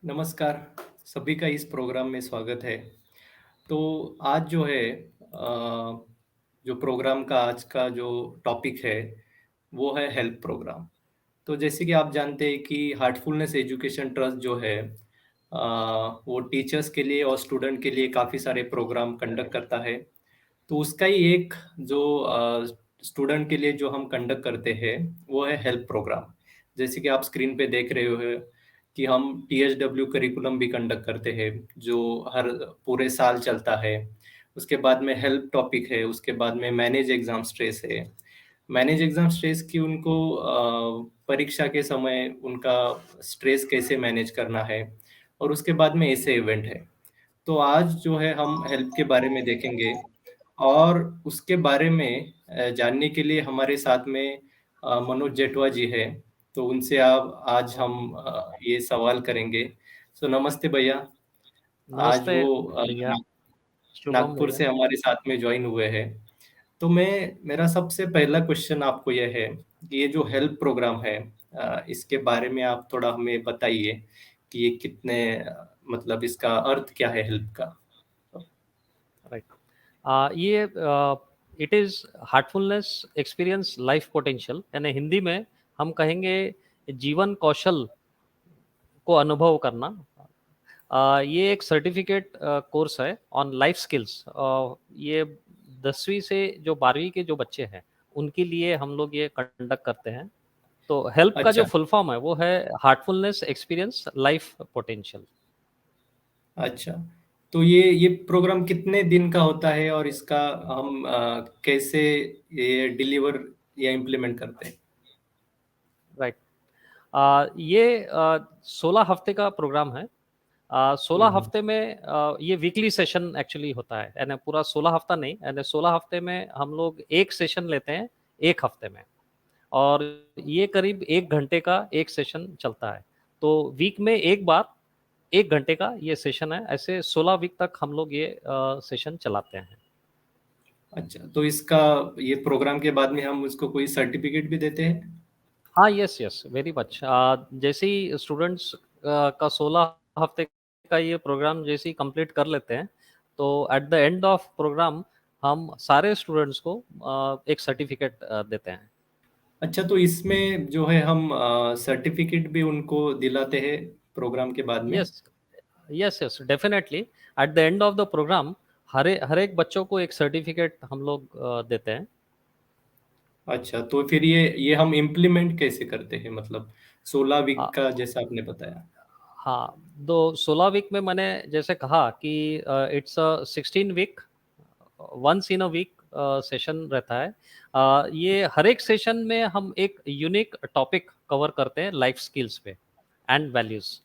नमस्कार, सभी का इस प्रोग्राम में स्वागत है। तो आज जो है जो प्रोग्राम का आज का जो टॉपिक है, वो है हेल्थ प्रोग्राम। तो जैसे कि आप जानते हैं कि हार्टफुलनेस एजुकेशन ट्रस्ट जो है वो टीचर्स के लिए और स्टूडेंट के लिए काफ़ी सारे प्रोग्राम कंडक्ट करता है। तो उसका ही एक जो स्टूडेंट के लिए जो हम कंडक्ट करते हैं, वो है हेल्थ प्रोग्राम। जैसे कि आप स्क्रीन पे देख रहे हो कि हम टीएचडब्ल्यू करिकुलम भी कंडक्ट करते हैं, जो हर पूरे साल चलता है। उसके बाद में हेल्थ टॉपिक है, उसके बाद में मैनेज एग्ज़ाम स्ट्रेस है। मैनेज एग्ज़ाम स्ट्रेस की उनको परीक्षा के समय उनका स्ट्रेस कैसे मैनेज करना है और उसके बाद में ऐसे इवेंट है। तो आज जो है हम हेल्प के बारे में देखेंगे और उसके बारे में जानने के लिए हमारे साथ में मनोज जेठवा जी हैं। तो उनसे आप आज हम ये सवाल करेंगे। सो नमस्ते भैया। आज नमस्ते वो भैया, शुभम नागपुर भैया। से हमारे साथ में जॉइन हुए हैं। तो मेरा सबसे पहला क्वेश्चन आपको ये है कि ये जो हेल्प प्रोग्राम है, इसके बारे में आप थोड़ा हमें बताइए कि ये कितने मतलब इसका अर्थ क्या है हेल्प का? राइट। ये it is Heartfulness experience life potential, यानी हिंदी में हम कहेंगे जीवन कौशल को अनुभव करना। ये एक सर्टिफिकेट कोर्स है ऑन लाइफ स्किल्स। ये 10वीं से जो 12वीं के जो बच्चे हैं, उनके लिए हम लोग ये कंडक्ट करते हैं। तो हेल्प का जो अच्छा, फुल फॉर्म है, वो है हार्टफुलनेस एक्सपीरियंस लाइफ पोटेंशियल। अच्छा। तो ये प्रोग्राम कितने दिन का होता है और इसका हम कैसे ये डिलीवर या इम्प्लीमेंट करते हैं? राइट। ये 16 हफ्ते का प्रोग्राम है। 16 हुँ। हफ्ते में ये वीकली सेशन एक्चुअली होता है, यानी पूरा 16 हफ्ता नहीं, यानी 16 हफ्ते में हम लोग एक सेशन लेते हैं 1 हफ्ते में। और ये करीब 1 घंटे का एक सेशन चलता है। तो वीक में एक बार 1 घंटे का ये सेशन है। ऐसे 16 वीक तक हम लोग ये सेशन चलाते हैं। अच्छा, तो इसका ये प्रोग्राम के बाद में हम उसको कोई सर्टिफ़िकेट भी देते हैं? हाँ, यस, यस, वेरी मच। जैसे ही स्टूडेंट्स का 16 हफ्ते का ये प्रोग्राम जैसे ही कंप्लीट कर लेते हैं, तो at the end of programme हम सारे स्टूडेंट्स को एक सर्टिफिकेट देते हैं। अच्छा, तो इसमें जो है हम सर्टिफ़िकेट भी उनको दिलाते हैं प्रोग्राम के बाद में? Yes, yes, yes, definitely. At the end of the programme हर एक बच्चों को एक सर्टिफिकेट हम लोग देते हैं। अच्छा, तो फिर ये हम इम्प्लीमेंट कैसे करते हैं? मतलब 16 वीक का जैसा आपने बताया। हाँ, तो 16 वीक में मैंने जैसे कहा कि it's a 16 week, once in a week session रहता है। ये हर एक सेशन में हम एक यूनिक टॉपिक कवर करते हैं लाइफ स्किल्स पे एंड वैल्यूज़।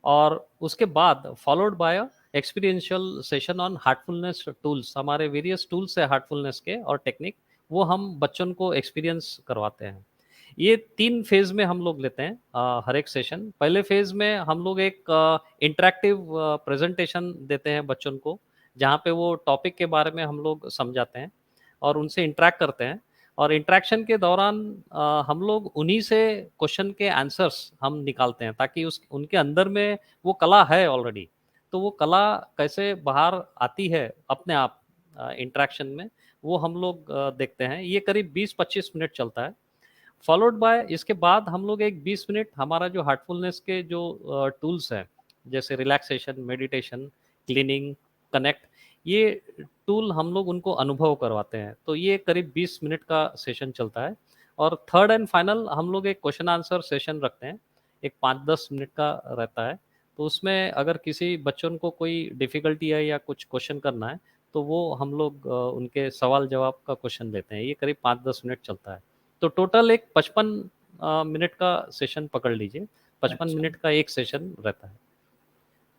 और उसके बाद followed by experiential session on Heartfulness tools. हमारे वेरियस टूल्स है हार्टफुलनेस के और टेक्निक, वो हम बच्चों को एक्सपीरियंस करवाते हैं। ये 3 फेज़ में हम लोग लेते हैं हर एक सेशन। पहले फेज़ में हम लोग एक इंटरैक्टिव प्रेज़ेंटेशन देते हैं बच्चों को, जहाँ पे वो टॉपिक के बारे में हम लोग समझाते हैं और उनसे इंटरैक्ट करते हैं। और इंटरैक्शन के दौरान हम लोग उन्हीं से क्वेश्चन के आंसर्स हम निकालते हैं, ताकि उस उनके अंदर में वो कला है ऑलरेडी। तो वो कला कैसे बाहर आती है अपने आप इंटरैक्शन में, वो हम लोग देखते हैं। ये करीब 20-25 मिनट चलता है। फॉलोड बाय इसके बाद हम लोग एक 20 मिनट हमारा जो हार्टफुलनेस के जो टूल्स हैं, जैसे रिलैक्सेशन, मेडिटेशन, क्लीनिंग, कनेक्ट, ये टूल हम लोग उनको अनुभव करवाते हैं। तो ये करीब 20 मिनट का सेशन चलता है। और थर्ड एंड फाइनल हम लोग एक क्वेश्चन आंसर सेशन रखते हैं, एक 5-10 मिनट का रहता है। तो उसमें अगर किसी बच्चों को कोई डिफ़िकल्टी है या कुछ क्वेश्चन करना है, तो वो हम लोग उनके सवाल जवाब का क्वेश्चन लेते हैं। ये करीब 5-10 मिनट चलता है। तो टोटल एक 55 मिनट का सेशन पकड़ लीजिए, 55 अच्छा, मिनट का एक सेशन रहता है।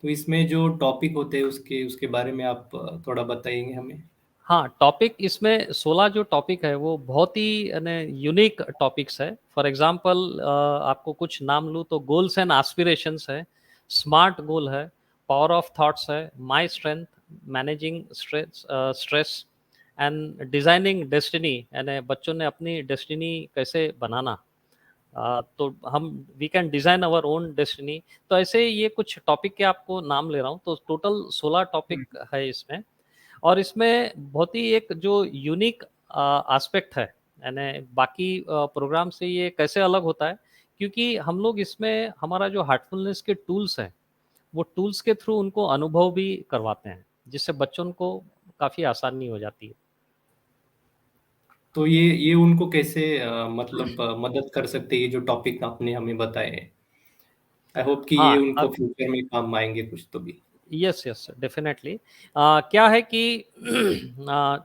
तो इसमें जो टॉपिक होते हैं उसके उसके बारे में आप थोड़ा बताएँगे हमें? हाँ, टॉपिक इसमें 16 जो टॉपिक है वो बहुत ही यानी यूनिक टॉपिक्स है। फॉर एग्ज़ाम्पल आपको कुछ नाम लूँ तो गोल्स एंड एस्पिरेशंस है, स्मार्ट गोल है, पावर ऑफ थॉट्स है, my strength, managing stress and designing destiny, यानी बच्चों ने अपनी डेस्टिनी कैसे बनाना। तो हम we can design our own destiny. तो ऐसे ये कुछ टॉपिक के आपको नाम ले रहा हूँ, तो टोटल 16 टॉपिक हुँ। है इसमें। और इसमें बहुत ही एक जो यूनिक एस्पेक्ट है, यानी बाकी प्रोग्राम से ये कैसे अलग होता है, क्योंकि हम लोग इसमें हमारा जो हार्टफुलनेस के टूल्स हैं, वो टूल्स के थ्रू उनको अनुभव भी करवाते हैं, जिससे बच्चों को काफ़ी आसानी हो जाती है। तो ये उनको कैसे मतलब मदद कर सकते हैं, ये जो टॉपिक आपने हमें बताए हैं? आई होप कि ये हाँ, उनको फ्यूचर में काम आएँगे कुछ तो भी। Yes yes definitely. क्या है कि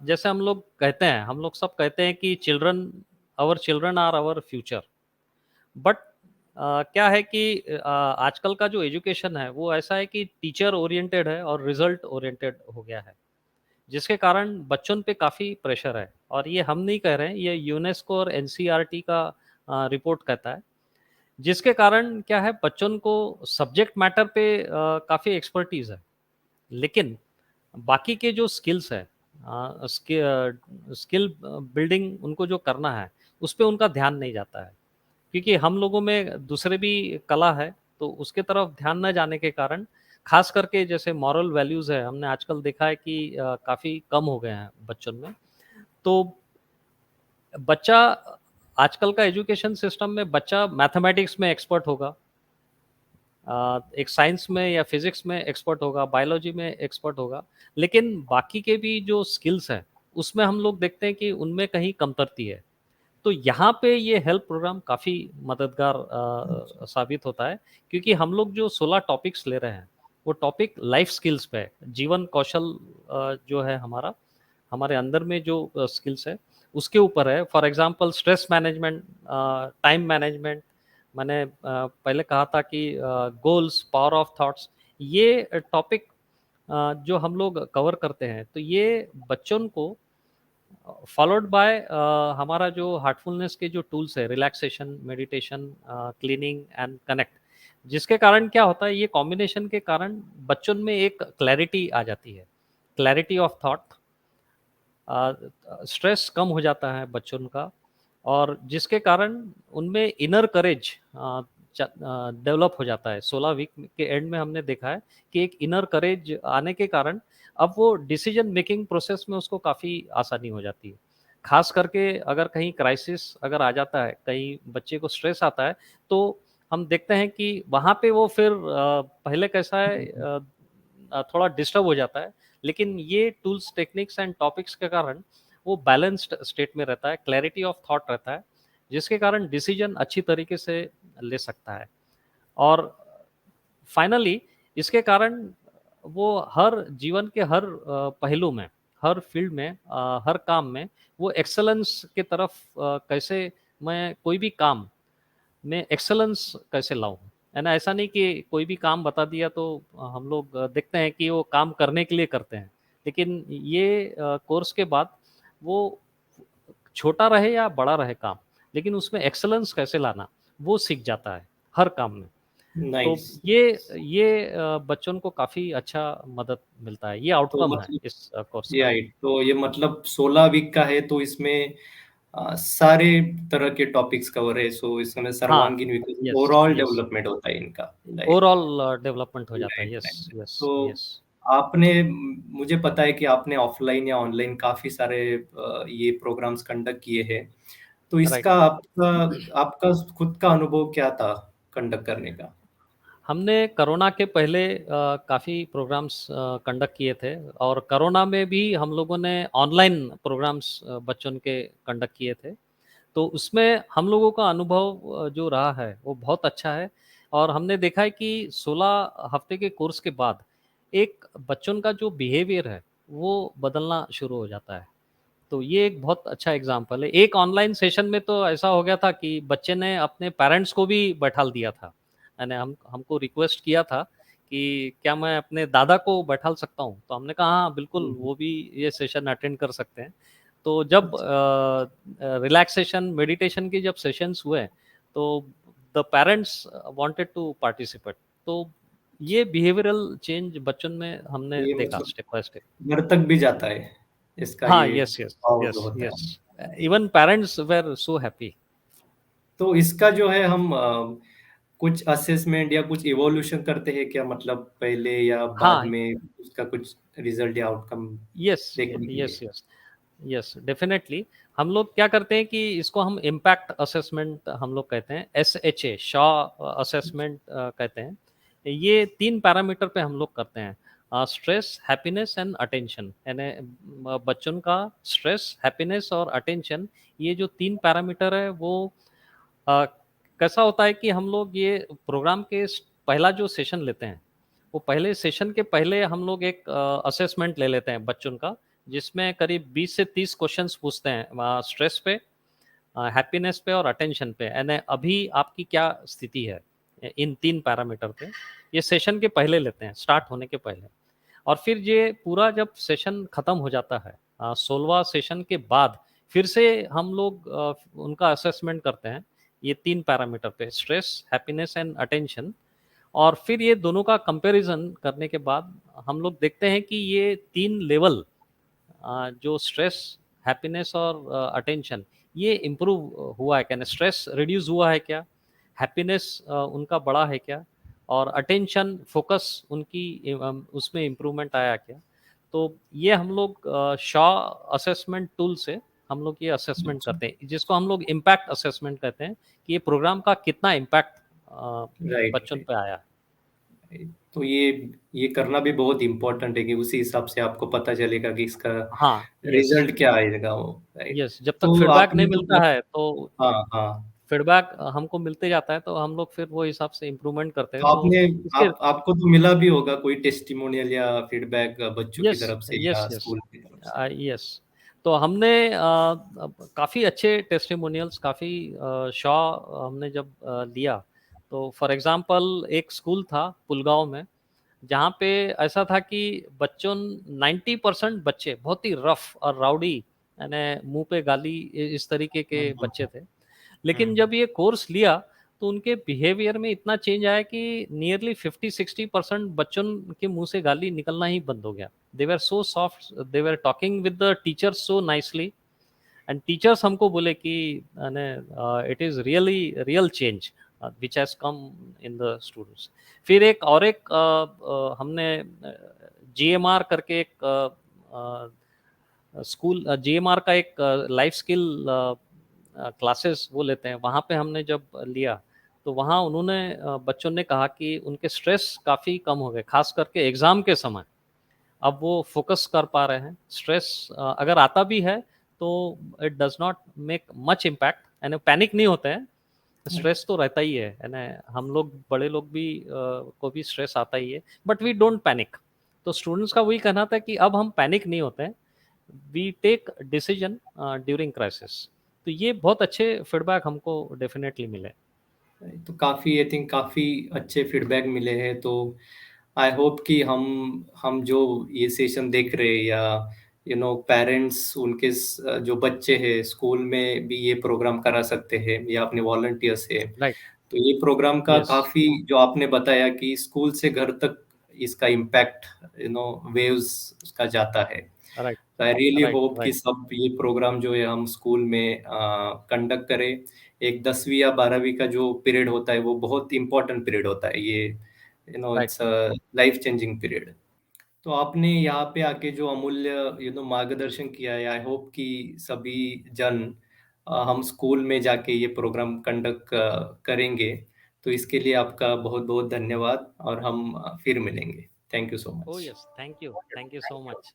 जैसे हम लोग सब कहते हैं कि children are our future. But क्या है कि आजकल का जो एजुकेशन है वो ऐसा है कि टीचर ओरिएंटेड है और रिजल्ट ओरिएंटेड हो गया है, जिसके कारण बच्चों पे काफ़ी प्रेशर है। और ये हम नहीं कह रहे हैं, ये यूनेस्को और एनसीईआरटी का रिपोर्ट कहता है, जिसके कारण क्या है, बच्चों को सब्जेक्ट मैटर पे काफ़ी एक्सपर्टीज है, लेकिन बाकी के जो स्किल्स है, स्किल बिल्डिंग उनको जो करना है, उस पे उनका ध्यान नहीं जाता है, क्योंकि हम लोगों में दूसरे भी कला है, तो उसके तरफ ध्यान न जाने के कारण खास करके जैसे मॉरल वैल्यूज है, हमने आजकल देखा है कि काफी कम हो गए हैं बच्चों में। तो बच्चा आजकल का एजुकेशन सिस्टम में बच्चा मैथमेटिक्स में एक्सपर्ट होगा, एक साइंस में या फिजिक्स में एक्सपर्ट होगा, बायोलॉजी में एक्सपर्ट होगा, लेकिन बाकी के भी जो स्किल्स हैं, उसमें हम लोग देखते हैं कि उनमें कहीं कमतरती है। तो यहाँ पे ये हेल्प प्रोग्राम काफ़ी मददगार साबित होता है, क्योंकि हम लोग जो 16 टॉपिक्स ले रहे हैं, वो टॉपिक लाइफ स्किल्स पे है, जीवन कौशल जो है हमारे अंदर में जो स्किल्स है, उसके ऊपर है। For example stress management, time management, मैंने पहले कहा था कि गोल्स, पावर ऑफ थॉट्स, ये टॉपिक जो हम लोग कवर करते हैं, तो ये बच्चों को फॉलोड बाय हमारा जो हार्टफुलनेस के जो टूल्स है, relaxation, meditation, cleaning and connect, जिसके कारण क्या होता है, ये कॉम्बिनेशन के कारण बच्चों में एक क्लैरिटी आ जाती है, क्लैरिटी ऑफ थॉट, स्ट्रेस कम हो जाता है बच्चों का, और जिसके कारण उनमें इनर करेज डेवलप हो जाता है। 16 वीक के एंड में हमने देखा है कि एक इनर करेज आने के कारण अब वो डिसीजन मेकिंग प्रोसेस में उसको काफ़ी आसानी हो जाती है। खास करके अगर कहीं क्राइसिस अगर आ जाता है, कहीं बच्चे को स्ट्रेस आता है, तो हम देखते हैं कि वहाँ पे वो फिर पहले कैसा है, थोड़ा डिस्टर्ब हो जाता है, लेकिन ये टूल्स, टेक्निक्स एंड टॉपिक्स के कारण वो बैलेंस्ड स्टेट में रहता है, क्लैरिटी ऑफ थॉट रहता है, जिसके कारण डिसीजन अच्छी तरीके से ले सकता है। और फाइनली इसके कारण वो हर जीवन के हर पहलू में, हर फील्ड में, हर काम में वो एक्सेलेंस के तरफ कैसे मैं कोई भी काम में एक्सेलेंस कैसे लाऊं, है ना। ऐसा नहीं कि कोई भी काम बता दिया तो हम लोग देखते हैं कि वो काम करने के लिए करते हैं, लेकिन ये कोर्स के बाद वो छोटा रहे या बड़ा रहे काम, लेकिन उसमें एक्सेलेंस कैसे लाना, वो सीख जाता है हर काम में। तो नाइस। ये बच्चों को काफ़ी अच्छा मदद मिलता है, ये तो आउटकम है मतलब इस कोर्स ये का। राइट, तो ये मतलब 16 वीक का है, तो इसमें सारे तरह के टॉपिक्स कवर है, सो इसमें हाँ, सर्वांगीण विकास, यस, ओवरऑल यस। डेवलपमेंट होता है इनका। राइट, ओवरऑल डेवलपमेंट हो जाता है। Right, yes, right. यस, तो यस। आपने मुझे पता है कि आपने ऑफलाइन या ऑनलाइन काफ़ी सारे ये प्रोग्राम्स कंडक्ट किए हैं। तो राइट। इसका आपका आपका खुद का अनुभव क्या था कंडक्ट करने का? हमने कोरोना के पहले काफ़ी प्रोग्राम्स कंडक्ट किए थे, और कोरोना में भी हम लोगों ने ऑनलाइन प्रोग्राम्स बच्चों के कंडक्ट किए थे। तो उसमें हम लोगों का अनुभव जो रहा है वो बहुत अच्छा है, और हमने देखा है कि 16 हफ्ते के कोर्स के बाद एक बच्चों का जो बिहेवियर है वो बदलना शुरू हो जाता है। तो ये एक बहुत अच्छा एग्जाम्पल है। एक ऑनलाइन सेशन में तो ऐसा हो गया था कि बच्चे ने अपने पेरेंट्स को भी बैठाल दिया था, यानी हमको रिक्वेस्ट किया था कि क्या मैं अपने दादा को बैठाल सकता हूँ, तो हमने कहा हाँ बिल्कुल, हुँ, वो भी ये सेशन अटेंड कर सकते हैं। तो जब अच्छा। रिलैक्सेशन मेडिटेशन के जब सेशंस हुए, तो the parents wanted to participate. तो ये बिहेवियरल चेंज बच्चों में हमने ये देखा मतलब स्टेप बाय स्टेप। घर तक भी जाता है, इसका हाँ, ये यस, यस, भाव जो यस, होता यस। है। Even parents were so happy. तो इसका जो है हम कुछ असेसमेंट या कुछ इवोल्यूशन करते हैं क्या? मतलब पहले या बाद हाँ, में उसका कुछ रिजल्ट या आउटकम यस, देखने के यस, लिए? Yes, yes, definitely. हम लोग क्या करते हैं कि इसको हम इम्पैक्ट असेसमेंट हम लोग कहते हैं, एसएचए, शॉ असेसमेंट कहते हैं। ये 3 पैरामीटर पे हम लोग करते हैं, स्ट्रेस, हैप्पीनेस एंड अटेंशन। यानी बच्चों का स्ट्रेस, हैप्पीनेस और अटेंशन, ये जो 3 पैरामीटर है वो अ, कैसा होता है कि हम लोग ये प्रोग्राम के पहला जो सेशन लेते हैं, वो पहले सेशन के पहले हम लोग एक असेसमेंट ले लेते हैं बच्चों का, जिसमें करीब 20 से 30 क्वेश्चंस पूछते हैं स्ट्रेस पे, हैप्पीनेस पे और अटेंशन पे। यानी अभी आपकी क्या स्थिति है इन 3 पैरामीटर पे। ये सेशन के पहले लेते हैं, स्टार्ट होने के पहले। और फिर ये पूरा जब सेशन खत्म हो जाता है, 16वां सेशन के बाद फिर से हम लोग उनका असेसमेंट करते हैं, ये 3 पैरामीटर पे, स्ट्रेस, हैप्पीनेस एंड अटेंशन। और फिर ये दोनों का कंपैरिजन करने के बाद हम लोग देखते हैं कि ये 3 लेवल, जो स्ट्रेस, हैप्पीनेस और अटेंशन, ये इम्प्रूव हुआ है क्या, नहीं स्ट्रेस रिड्यूस हुआ है क्या, हैप्पीनेस उनका बढ़ा है क्या, और अटेंशन फोकस उनकी उसमें इम्प्रूवमेंट आया क्या। तो ये हम लोग शॉ असेसमेंट टूल से हम लोग ये असेसमेंट अच्छा, करते हैं, जिसको हम लोग इम्पैक्ट असेसमेंट कहते हैं, कि ये प्रोग्राम का कितना इम्पैक्ट राइट, बच्चों राइट। पे आया। तो ये करना भी बहुत इम्पोर्टेंट है कि उसी हिसाब से आपको पता चलेगा कि इसका हाँ, यस, रिजल्ट क्या आएगा वो, राइट। यस, जब तक तो फीडबैक नहीं आपने तो मिलता है तो हाँ, हाँ। फीडबैक हमको मिलते जाता है, तो हम लोग फिर वो हिसाब से इम्प्रूवमेंट करते हैं, तो तो आपने इसके आपको तो मिला भी होगा कोई टेस्टिमोनियल या फीडबैक बच्चों की यस, तरफ से यस, या यस, स्कूल की तरफ से? यस। तो हमने काफ़ी अच्छे टेस्टिमोनियल्स, काफ़ी शॉ हमने जब लिया, तो फॉर एग्ज़ाम्पल एक स्कूल था पुलगाँव में, जहाँ पे ऐसा था कि बच्चों 90% बच्चे बहुत ही रफ़ और राउडी, यानी मुँह पे गाली, इस तरीके हुँ, के हुँ, बच्चे हुँ। थे। लेकिन हुँ, जब ये कोर्स लिया, तो उनके बिहेवियर में इतना चेंज आया कि नियरली 50-60% बच्चों के मुँह से गाली निकलना ही बंद हो गया। They were so soft, they were talking with the teachers so nicely, and teachers हमको बोले कि it is really real change which has come in the students. फिर एक और एक हमने जीएमआर करके एक स्कूल, जीएमआर का एक लाइफ स्किल क्लासेस वो लेते हैं, वहाँ पे हमने जब लिया, तो वहाँ उन्होंने बच्चों ने कहा कि उनके स्ट्रेस काफ़ी कम हो गए, खास करके एग्ज़ाम के समय। अब वो फ़ोकस कर पा रहे हैं। स्ट्रेस अगर आता भी है, तो it does not make much impact, यानी पैनिक नहीं होते हैं। स्ट्रेस अच्छा। तो रहता ही है ना? हम लोग बड़े लोग भी को भी स्ट्रेस आता ही है, बट वी डोंट पैनिक। तो स्टूडेंट्स का वही कहना था कि अब हम पैनिक नहीं होते हैं, we take decision during crisis. तो ये बहुत अच्छे फीडबैक हमको डेफिनेटली मिले। तो काफ़ी आई थिंक काफ़ी अच्छे फीडबैक मिले हैं, तो आई होप कि हम जो ये सेशन देख रहे हैं या पेरेंट्स उनके जो बच्चे हैं स्कूल में भी ये प्रोग्राम करा सकते हैं या अपने वॉलंटियर्स है। राइट, तो ये प्रोग्राम का यस, काफ़ी जो आपने बताया कि स्कूल से घर तक इसका इम्पैक्ट वेव्स उसका जाता है। राइट, तो आई रियली राइट, होप कि राइट, सब ये प्रोग्राम जो है हम स्कूल में कंडक्ट करें। एक 10वीं या 12वीं का जो पीरियड होता है वो बहुत इम्पोर्टेंट पीरियड होता है। ये right. It's a life changing period. तो आपने यहाँ पे आके जो अमूल्य मार्गदर्शन किया है, आई होप कि सभी जन हम स्कूल में जाके ये प्रोग्राम कंडक्ट करेंगे। तो इसके लिए आपका बहुत-बहुत धन्यवाद और हम फिर मिलेंगे। Thank you so oh much. Yes, thank you so much.